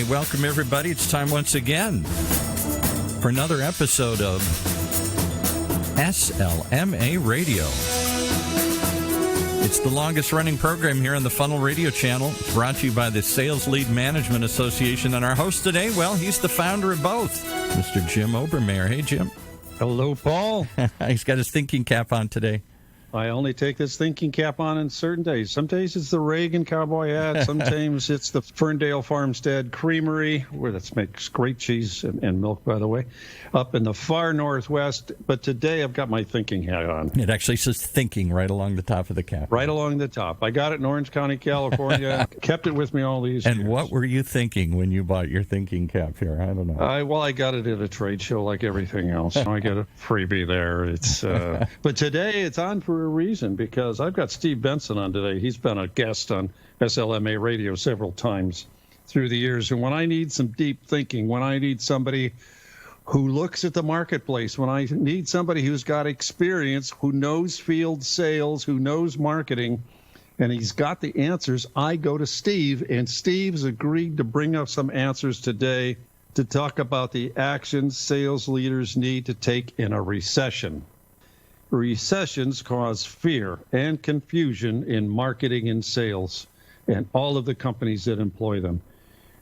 welcome everybody. It's time once again for another episode of SLMA Radio. It's the longest running program here on the Funnel Radio channel. It's brought to you by the Sales Lead Management Association. And our host today, well, he's the founder of both, Mr. Jim Obermeyer. Hey, Jim. Hello, Paul. He's got his thinking cap on today. I only take this thinking cap on certain days. Some days it's the Reagan cowboy hat. Sometimes it's the Ferndale Farmstead Creamery, where that makes great cheese and milk, by the way, up in the far northwest. But today I've got my thinking hat on. It actually says thinking right along the top of the cap. Right along the top. I got it in Orange County, California. Kept it with me all these years. And what were you thinking when you bought your thinking cap here? I don't know. I got it at a trade show like everything else. I get a freebie there. It's but today it's on for a reason, because I've got Steve Benson on today. He's been a guest on SLMA Radio several times through the years. And when I need some deep thinking, when I need somebody who looks at the marketplace, when I need somebody who's got experience, who knows field sales, who knows marketing, and he's got the answers, I go to Steve. And Steve's agreed to bring up some answers today to talk about the actions sales leaders need to take in a recession. Recessions cause fear and confusion in marketing and sales and all of the companies that employ them.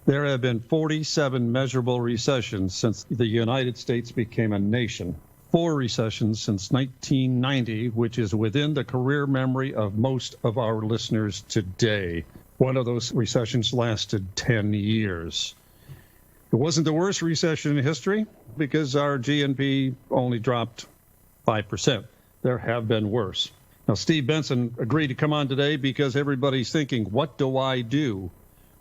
There have been 47 measurable recessions since the United States became a nation. 4 recessions since 1990, which is within the career memory of most of our listeners today. One of those recessions lasted 10 years. It wasn't the worst recession in history because our GNP only dropped 5%. There have been worse. Now, Steve Benson agreed to come on today because everybody's thinking, what do I do?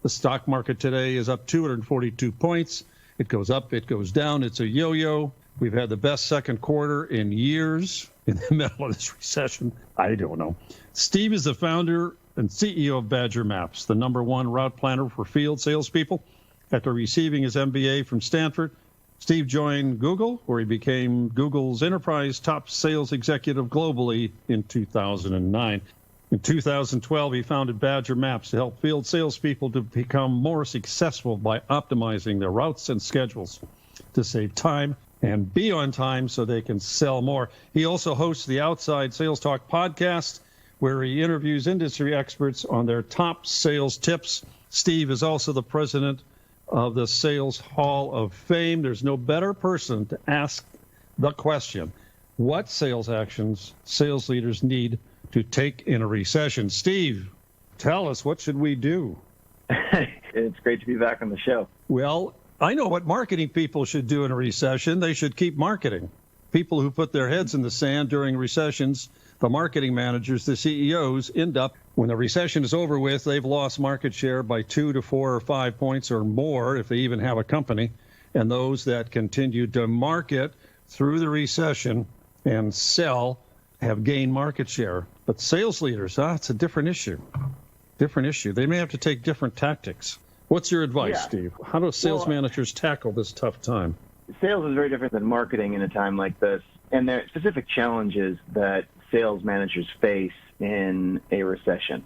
The stock market today is up 242 points. It goes up, it goes down. It's a yo-yo. We've had the best second quarter in years in the middle of this recession. I don't know. Steve is the founder and CEO of Badger Maps, the #1 route planner for field salespeople. After receiving his MBA from Stanford, Steve joined Google, where he became Google's enterprise top sales executive globally in 2009. In 2012, he founded Badger Maps to help field salespeople to become more successful by optimizing their routes and schedules to save time and be on time so they can sell more. He also hosts the Outside Sales Talk podcast, where he interviews industry experts on their top sales tips. Steve is also the president of the Sales Hall of Fame. There's no better person to ask the question, what sales actions sales leaders need to take in a recession? Steve, tell us, what should we do? It's great to be back on the show. Well, I know what marketing people should do in a recession. They should keep marketing. People who put their heads in the sand during recessions, the marketing managers, the CEOs, end up, when the recession is over with, they've lost market share by 2 to 4 or 5 points or more if they even have a company. And those that continue to market through the recession and sell have gained market share. But sales leaders, it's a different issue. Different issue. They may have to take different tactics. What's your advice, Steve? How do sales managers tackle this tough time? Sales is very different than marketing in a time like this. And there are specific challenges that sales managers face in a recession.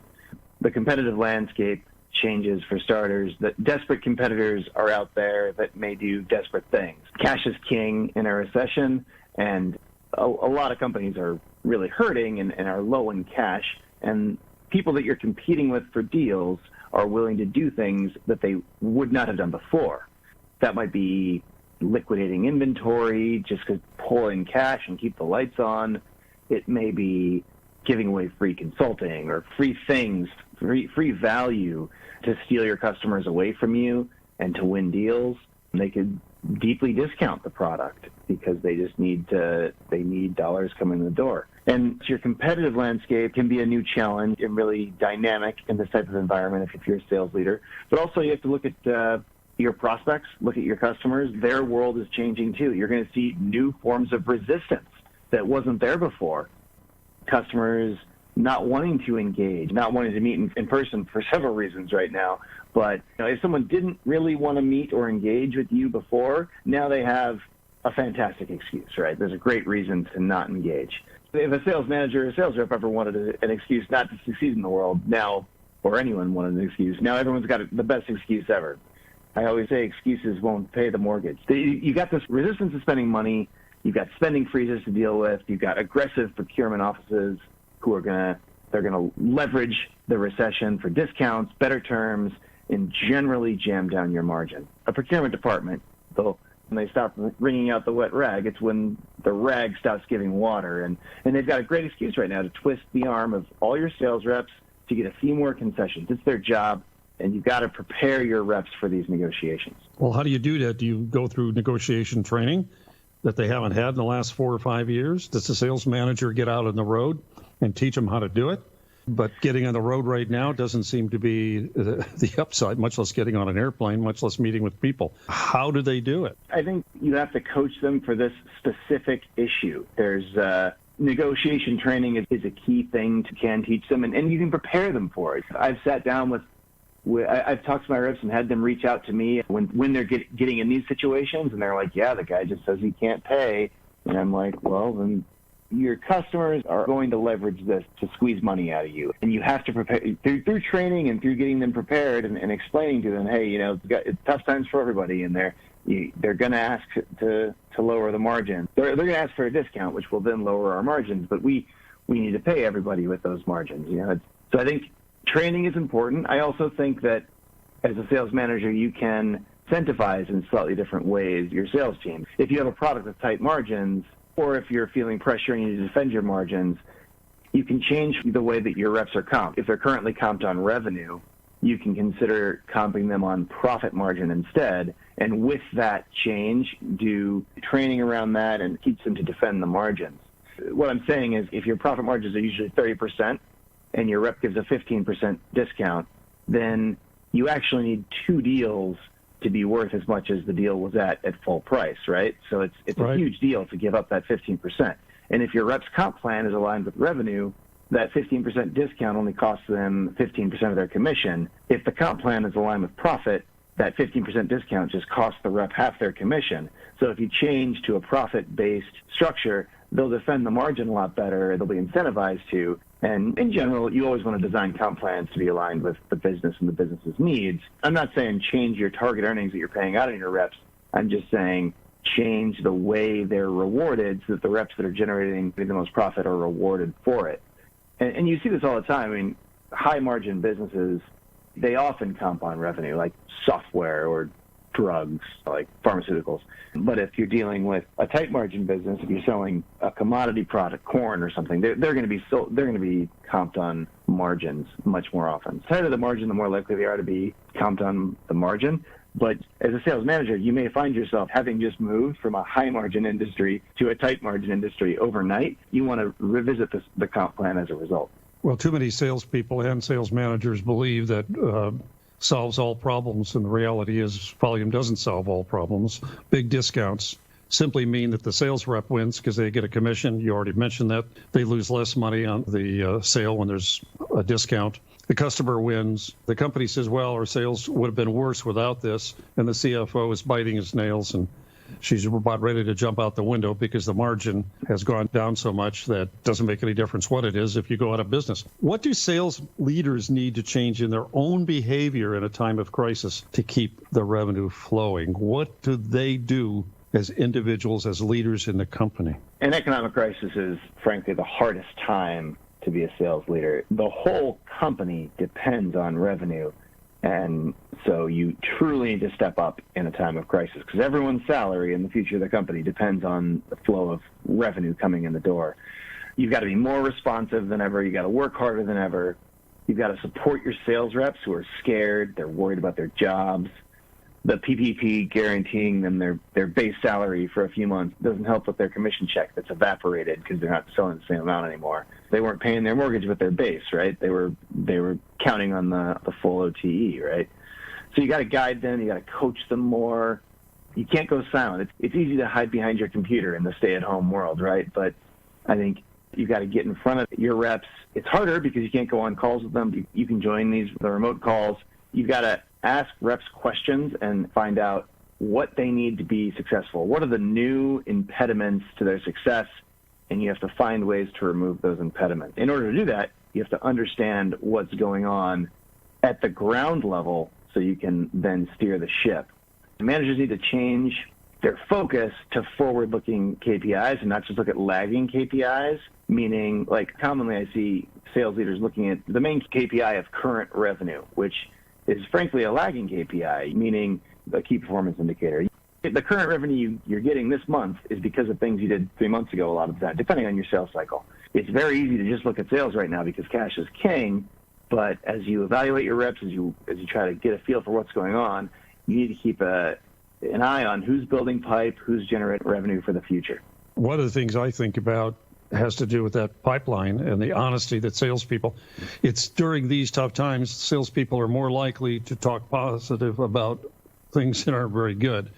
The competitive landscape changes, for starters. The desperate competitors are out there that may do desperate things. Cash is king in a recession, and a lot of companies are really hurting and are low in cash. And people that you're competing with for deals are willing to do things that they would not have done before. That might be liquidating inventory just to pull in cash and keep the lights on. It may be giving away free consulting or free things, free value to steal your customers away from you and to win deals. They could deeply discount the product because they just need dollars coming in the door. And your competitive landscape can be a new challenge and really dynamic in this type of environment if you're a sales leader. But also you have to look at your prospects, look at your customers. Their world is changing too. You're going to see new forms of resistance that wasn't there before. Customers not wanting to engage, not wanting to meet in person for several reasons right now. But if someone didn't really want to meet or engage with you before, now they have a fantastic excuse, right? There's a great reason to not engage. If a sales manager or a sales rep ever wanted an excuse not to succeed in the world, now, or anyone wanted an excuse, now everyone's got the best excuse ever. I always say excuses won't pay the mortgage. You got this resistance to spending money. You've got spending freezes to deal with. You've got aggressive procurement offices who are they're going to leverage the recession for discounts, better terms, and generally jam down your margin. A procurement department, when they stop wringing out the wet rag, it's when the rag stops giving water. And they've got a great excuse right now to twist the arm of all your sales reps to get a few more concessions. It's their job, and you've got to prepare your reps for these negotiations. Well, how do you do that? Do you go through negotiation training that they haven't had in the last 4 or 5 years? Does the sales manager get out on the road and teach them how to do it? But getting on the road right now doesn't seem to be the upside, much less getting on an airplane, much less meeting with people. How do they do it? I think you have to coach them for this specific issue. There's negotiation training is a key thing to can teach them, and you can prepare them for it. I've sat down I've talked to my reps and had them reach out to me when they're getting in these situations, and they're like, yeah, the guy just says he can't pay. And I'm like, well, then your customers are going to leverage this to squeeze money out of you. And you have to prepare through training and through getting them prepared and explaining to them, hey, it's tough times for everybody, and they're going to ask to lower the margin. They're going to ask for a discount, which will then lower our margins, but we need to pay everybody with those margins. So I think training is important. I also think that as a sales manager, you can incentivize in slightly different ways your sales team. If you have a product with tight margins, or if you're feeling pressure and you need to defend your margins, you can change the way that your reps are comped. If they're currently comped on revenue, you can consider comping them on profit margin instead. And with that change, do training around that and teach them to defend the margins. What I'm saying is if your profit margins are usually 30% and your rep gives a 15% discount, then you actually need 2 deals to be worth as much as the deal was at full price, right? So it's right. A huge deal to give up that 15%. And if your rep's comp plan is aligned with revenue, that 15% discount only costs them 15% of their commission. If the comp plan is aligned with profit, that 15% discount just costs the rep half their commission. So if you change to a profit-based structure, they'll defend the margin a lot better. They'll be incentivized to. And in general, you always want to design comp plans to be aligned with the business and the business's needs. I'm not saying change your target earnings that you're paying out on your reps. I'm just saying change the way they're rewarded so that the reps that are generating the most profit are rewarded for it. And you see this all the time. I mean, high-margin businesses, they often comp on revenue, like software or drugs, like pharmaceuticals. But if you're dealing with a tight margin business, if you're selling a commodity product, corn or something, they're going to be comped on margins much more often. The tighter the margin, the more likely they are to be comped on the margin. But as a sales manager, you may find yourself having just moved from a high margin industry to a tight margin industry overnight. You want to revisit the comp plan as a result. Well, too many salespeople and sales managers believe that solves all problems, and the reality is volume doesn't solve all problems. Big discounts simply mean that the sales rep wins because they get a commission. You already mentioned that. They lose less money on the sale when there's a discount. The customer wins. The company says, well, our sales would have been worse without this, and the CFO is biting his nails, and she's about ready to jump out the window because the margin has gone down so much that doesn't make any difference what it is if you go out of business. What do sales leaders need to change in their own behavior in a time of crisis to keep the revenue flowing? What do they do as individuals, as leaders in the company? An economic crisis is, frankly, the hardest time to be a sales leader. The whole company depends on revenue. And so you truly need to step up in a time of crisis because everyone's salary in the future of the company depends on the flow of revenue coming in the door. You've got to be more responsive than ever. You've got to work harder than ever. You've got to support your sales reps who are scared. They're worried about their jobs. The PPP guaranteeing them their base salary for a few months doesn't help with their commission check that's evaporated because they're not selling the same amount anymore. They weren't paying their mortgage with their base, right? They were counting on the full OTE, right? So you got to guide them. You got to coach them more. You can't go silent. It's easy to hide behind your computer in the stay-at-home world, right? But I think you got to get in front of your reps. It's harder because you can't go on calls with them. You can join the remote calls. You've got to ask reps questions and find out what they need to be successful. What are the new impediments to their success? And you have to find ways to remove those impediments. In order to do that, you have to understand what's going on at the ground level so you can then steer the ship. Managers need to change their focus to forward-looking KPIs and not just look at lagging KPIs, meaning, like, commonly I see sales leaders looking at the main KPI of current revenue, which is frankly a lagging KPI, meaning a key performance indicator. The current revenue you're getting this month is because of things you did 3 months ago a lot of the time, depending on your sales cycle. It's very easy to just look at sales right now because cash is king, but as you evaluate your reps, as you try to get a feel for what's going on, you need to keep an eye on who's building pipe, who's generating revenue for the future. One of the things I think about has to do with that pipeline and the honesty that salespeople, it's during these tough times, salespeople are more likely to talk positive about things that aren't very good,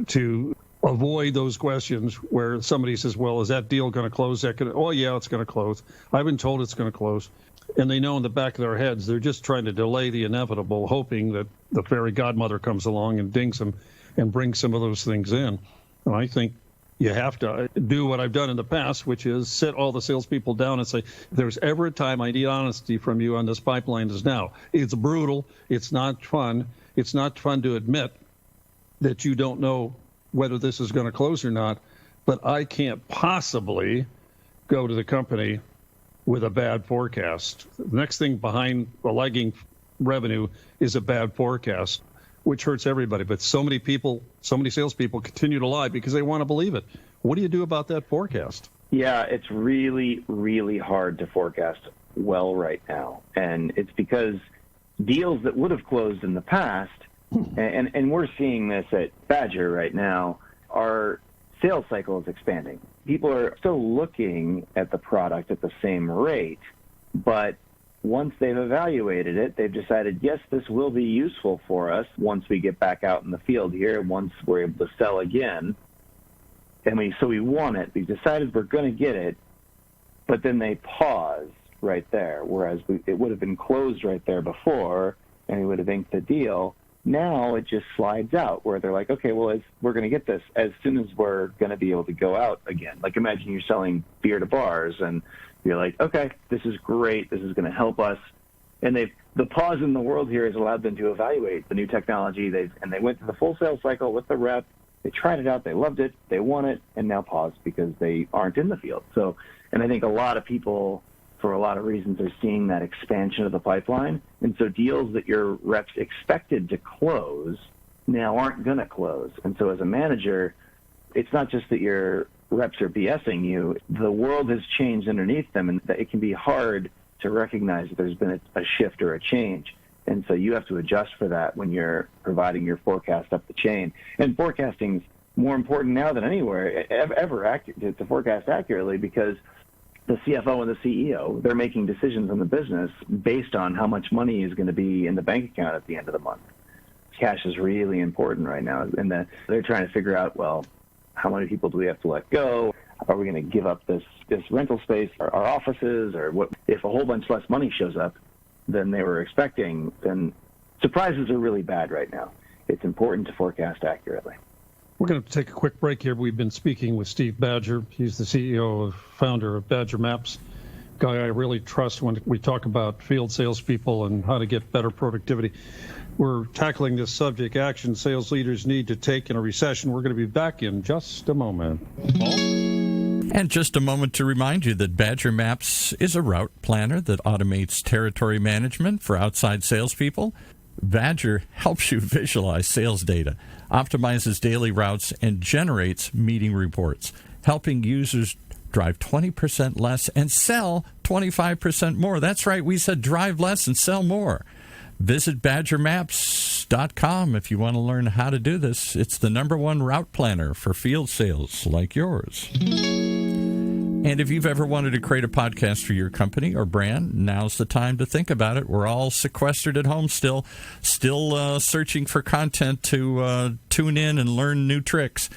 to avoid those questions where somebody says, well, is that deal going to close? Oh, yeah, it's going to close. I've been told it's going to close. And they know in the back of their heads, they're just trying to delay the inevitable, hoping that the fairy godmother comes along and dings them and brings some of those things in. And I think you have to do what I've done in the past, which is sit all the salespeople down and say, if there's ever a time I need honesty from you on this pipeline, is now. It's brutal. It's not fun. It's not fun to admit that you don't know whether this is going to close or not, but I can't possibly go to the company with a bad forecast. The next thing behind the lagging revenue is a bad forecast, which hurts everybody. But so many salespeople continue to lie because they want to believe it. What do you do about that forecast? Yeah, it's really, really hard to forecast well right now. And it's because deals that would have closed in the past, and we're seeing this at Badger right now, our sales cycle is expanding. People are still looking at the product at the same rate, but once they've evaluated it, they've decided, yes, this will be useful for us once we get back out in the field here, once we're able to sell again. And so we want it. We've decided we're going to get it, but then they pause right there, whereas it would have been closed right there before, and we would have inked the deal. Now it just slides out where they're like, okay, well, we're going to get this as soon as we're going to be able to go out again. Like, imagine you're selling beer to bars and you're like, okay, this is great. This is going to help us. And the pause in the world here has allowed them to evaluate the new technology. They went through the full sales cycle with the rep. They tried it out. They loved it. They want it, and now pause because they aren't in the field. So, and I think a lot of people, for a lot of reasons, are seeing that expansion of the pipeline. And so deals that your reps expected to close now aren't going to close. And so as a manager, it's not just that your reps are BSing you. The world has changed underneath them, and it can be hard to recognize that there's been a shift or a change. And so you have to adjust for that when you're providing your forecast up the chain. And forecasting's more important now than anywhere ever to forecast accurately, because the CFO and the CEO, they're making decisions on the business based on how much money is going to be in the bank account at the end of the month. Cash is really important right now, and they're trying to figure out, well, how many people do we have to let go? Are we going to give up this rental space, our offices, or what? If a whole bunch less money shows up than they were expecting, then surprises are really bad right now. It's important to forecast accurately. We're going to take a quick break here. We've been speaking with Steve Badger. He's the CEO founder of Badger Maps, guy I really trust when we talk about field salespeople and how to get better productivity. We're tackling this subject, action sales leaders need to take in a recession. We're going to be back in just a moment. And just a moment to remind you that Badger Maps is a route planner that automates territory management for outside salespeople. Badger helps you visualize sales data, optimizes daily routes, and generates meeting reports, helping users drive 20% less and sell 25% more. That's right, we said drive less and sell more. Visit badgermaps.com if you want to learn how to do this. It's the #1 route planner for field sales like yours. And if you've ever wanted to create a podcast for your company or brand, now's the time to think about it. We're all sequestered at home still searching for content to tune in and learn new tricks.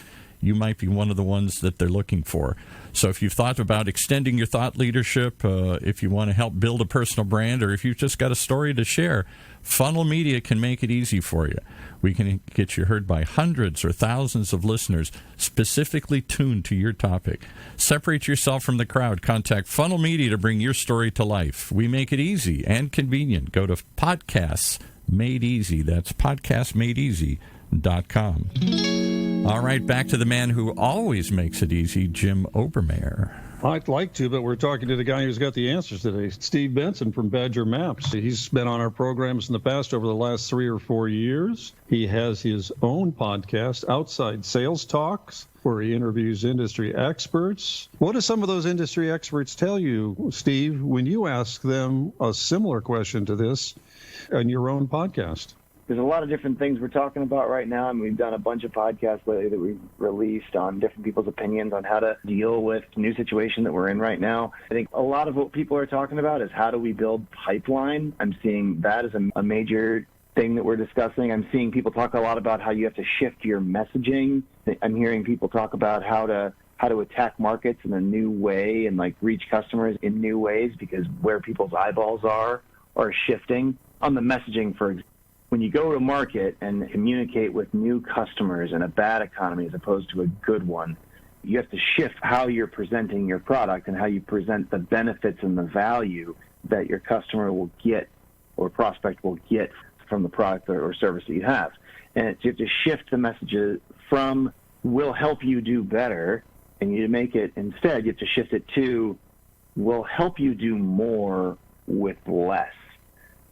You might be one of the ones that they're looking for. So if you've thought about extending your thought leadership, if you want to help build a personal brand, or if you've just got a story to share, Funnel Media can make it easy for you. We can get you heard by hundreds or thousands of listeners specifically tuned to your topic. Separate yourself from the crowd. Contact Funnel Media to bring your story to life. We make it easy and convenient. Go to podcasts.com Made Easy. That's podcastmadeeasy.com. All right, back to the man who always makes it easy, Jim Obermeyer. I'd like to, but we're talking to the guy who's got the answers today, Steve Benson from Badger Maps. He's been on our programs in the past over the last 3 or 4 years. He has his own podcast, Outside Sales Talks, where he interviews industry experts. What do some of those industry experts tell you, Steve, when you ask them a similar question to this on your own podcast? There's a lot of different things we're talking about right now. I mean, we've done a bunch of podcasts lately that we've released on different people's opinions on how to deal with the new situation that we're in right now. I think a lot of what people are talking about is how do we build pipeline. I'm seeing that as a major thing that we're discussing. I'm seeing people talk a lot about how you have to shift your messaging. I'm hearing people talk about how to attack markets in a new way and like reach customers in new ways because where people's eyeballs are shifting. On the messaging, for example, when you go to market and communicate with new customers in a bad economy as opposed to a good one, you have to shift how you're presenting your product and how you present the benefits and the value that your customer will get or prospect will get from the product or service that you have. And you have to shift the messages from "we'll help you do better," and you make it instead, you have to shift it to "we'll help you do more with less."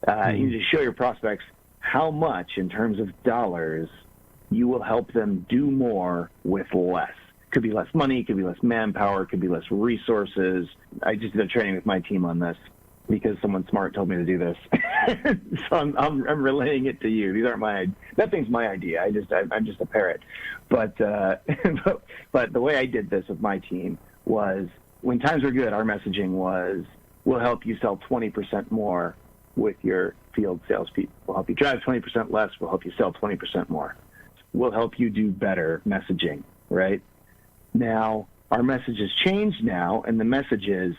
You need to show your prospects how much, in terms of dollars, you will help them do more with less. Could be less money, could be less manpower, could be less resources. I just did a training with my team on this because someone smart told me to do this. So I'm relaying it to you. These aren't nothing's my idea. I'm just a parrot. But but the way I did this with my team was when times were good, our messaging was, we'll help you sell 20% more with your field salespeople. We'll help you drive 20% less. We'll help you sell 20% more. We'll help you do better messaging, right? Now, our message has changed now, and the message is,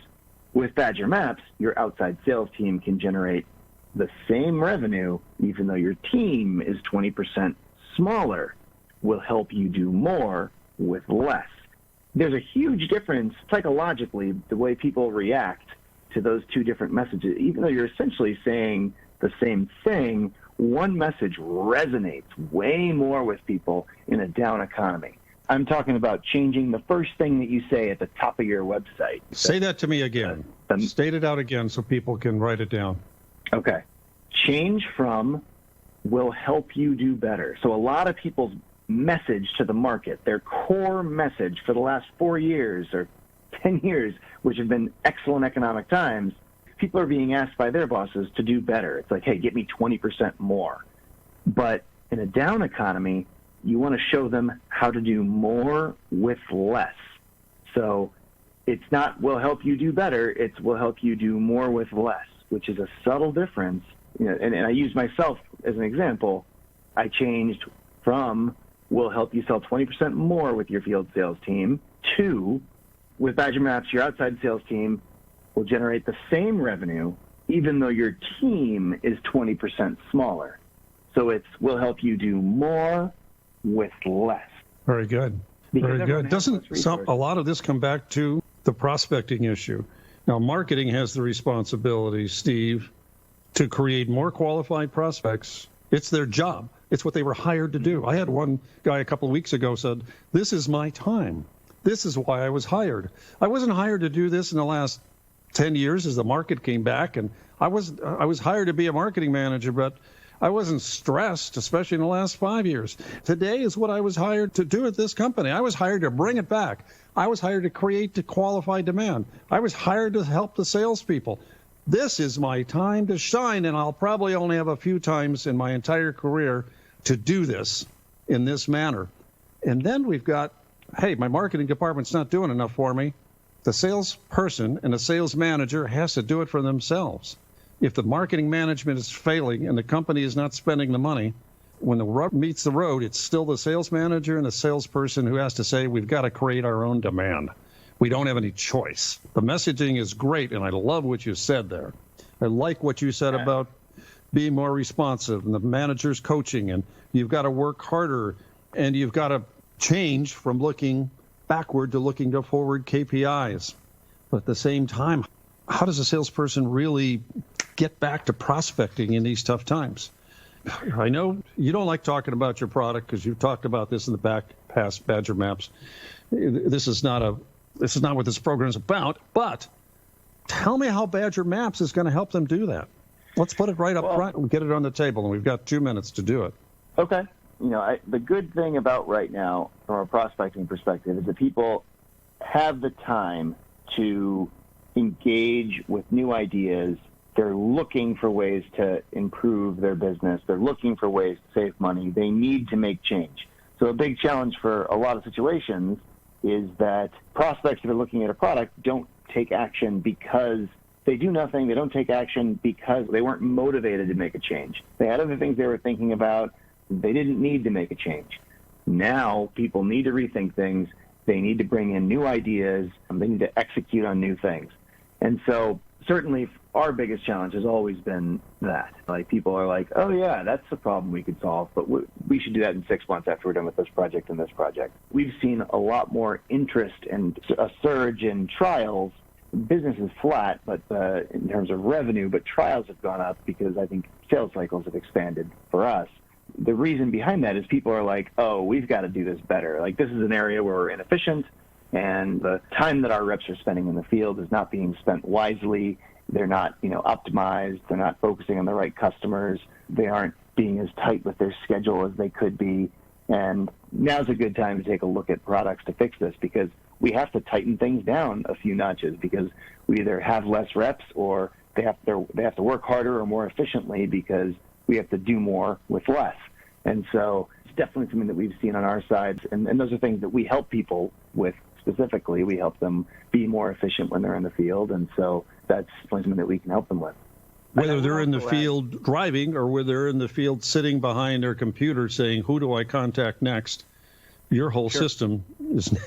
with Badger Maps, your outside sales team can generate the same revenue, even though your team is 20% smaller. We'll help you do more with less. There's a huge difference psychologically, the way people react to those two different messages. Even though you're essentially saying the same thing, one message resonates way more with people in a down economy. I'm talking about changing the first thing that you say at the top of your website. Say that to me again. State it out again so people can write it down. Okay. Change from "will help you do better." So a lot of people's message to the market, their core message for the last 4 years or 10 years, which have been excellent economic times, people are being asked by their bosses to do better. It's like, hey, get me 20% more. But in a down economy, you want to show them how to do more with less. So it's not "we'll help you do better," it's "we'll help you do more with less," which is a subtle difference. And I use myself as an example. I changed from "we'll help you sell 20% more with your field sales team" to "with Badger Maps, your outside sales team will generate the same revenue, even though your team is 20% smaller." So it's "we'll help you do more with less." Very good. Very good. Doesn't a lot of this come back to the prospecting issue? Now, marketing has the responsibility, Steve, to create more qualified prospects. It's their job. It's what they were hired to do. I had one guy a couple of weeks ago said, "This is my time. This is why I was hired. I wasn't hired to do this in the last 10 years as the market came back, and I was hired to be a marketing manager, but I wasn't stressed, especially in the last 5 years. Today is what I was hired to do at this company. I was hired to bring it back. I was hired to create the qualified demand. I was hired to help the salespeople. This is my time to shine, and I'll probably only have a few times in my entire career to do this in this manner." And then we've got, hey, my marketing department's not doing enough for me. The salesperson and the sales manager has to do it for themselves. If the marketing management is failing and the company is not spending the money, when the rubber meets the road, it's still the sales manager and the salesperson who has to say, we've got to create our own demand. We don't have any choice. The messaging is great, and I love what you said there. I like what you said about being more responsive and the manager's coaching, and you've got to work harder, and you've got to change from looking backward to looking to forward KPIs. But at the same time, how does a salesperson really get back to prospecting in these tough times? I know you don't like talking about your product because you've talked about this in the past, Badger Maps. This is not what this program is about, but tell me how Badger Maps is going to help them do that. Let's put it right up front and get it on the table, and we've got 2 minutes to do it. Okay. The good thing about right now, from a prospecting perspective, is that people have the time to engage with new ideas. They're looking for ways to improve their business. They're looking for ways to save money. They need to make change. So a big challenge for a lot of situations is that prospects that are looking at a product don't take action because they do nothing. They don't take action because they weren't motivated to make a change. They had other things they were thinking about. They didn't need to make a change. Now people need to rethink things. They need to bring in new ideas. They need to execute on new things. And so certainly our biggest challenge has always been that. Like, people are like, oh, yeah, that's the problem we could solve, but we should do that in 6 months after we're done with this project and this project. We've seen a lot more interest and a surge in trials. Business is flat, but in terms of revenue, but trials have gone up because I think sales cycles have expanded for us. The reason behind that is people are like, oh, we've got to do this better. Like, this is an area where we're inefficient, and the time that our reps are spending in the field is not being spent wisely. They're not, optimized. They're not focusing on the right customers. They aren't being as tight with their schedule as they could be. And now's a good time to take a look at products to fix this, because we have to tighten things down a few notches, because we either have less reps or they have to work harder or more efficiently because we have to do more with less. And so it's definitely something that we've seen on our side. And those are things that we help people with specifically. We help them be more efficient when they're in the field. And so that's something that we can help them with. Whether they're in the field driving or whether they're in the field sitting behind their computer saying, who do I contact next? Your whole system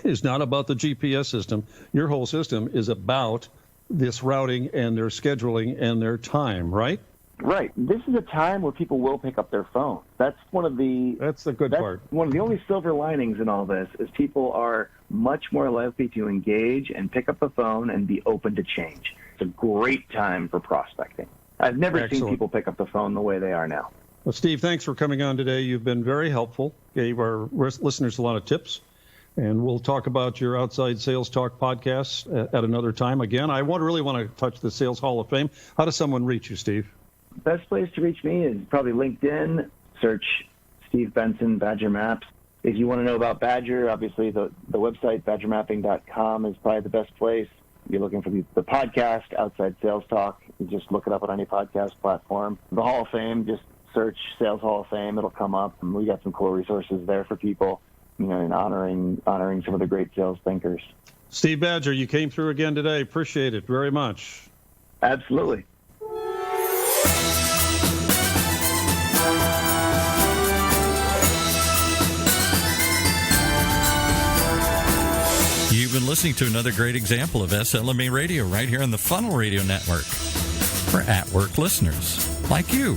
is not about the GPS system. Your whole system is about this routing and their scheduling and their time, right? Right. This is a time where people will pick up their phone. That's the good part. One of the only silver linings in all this is people are much more likely to engage and pick up the phone and be open to change. It's a great time for prospecting. I've never seen people pick up the phone the way they are now. Well, Steve, thanks for coming on today. You've been very helpful. Gave our listeners a lot of tips. And we'll talk about your Outside Sales Talk podcast at another time. Again, I really want to touch the Sales Hall of Fame. How does someone reach you, Steve? Best place to reach me is probably LinkedIn. Search Steve Benson, Badger Maps. If you want to know about Badger, obviously the website, badgermapping.com, is probably the best place. If you're looking for the podcast, Outside Sales Talk, you just look it up on any podcast platform. The Hall of Fame, just search Sales Hall of Fame. It'll come up. And we got some cool resources there for people, in honoring some of the great sales thinkers. Steve Badger, you came through again today. Appreciate it very much. Absolutely. You've been listening to another great example of SLMA Radio right here on the Funnel Radio Network for at-work listeners like you.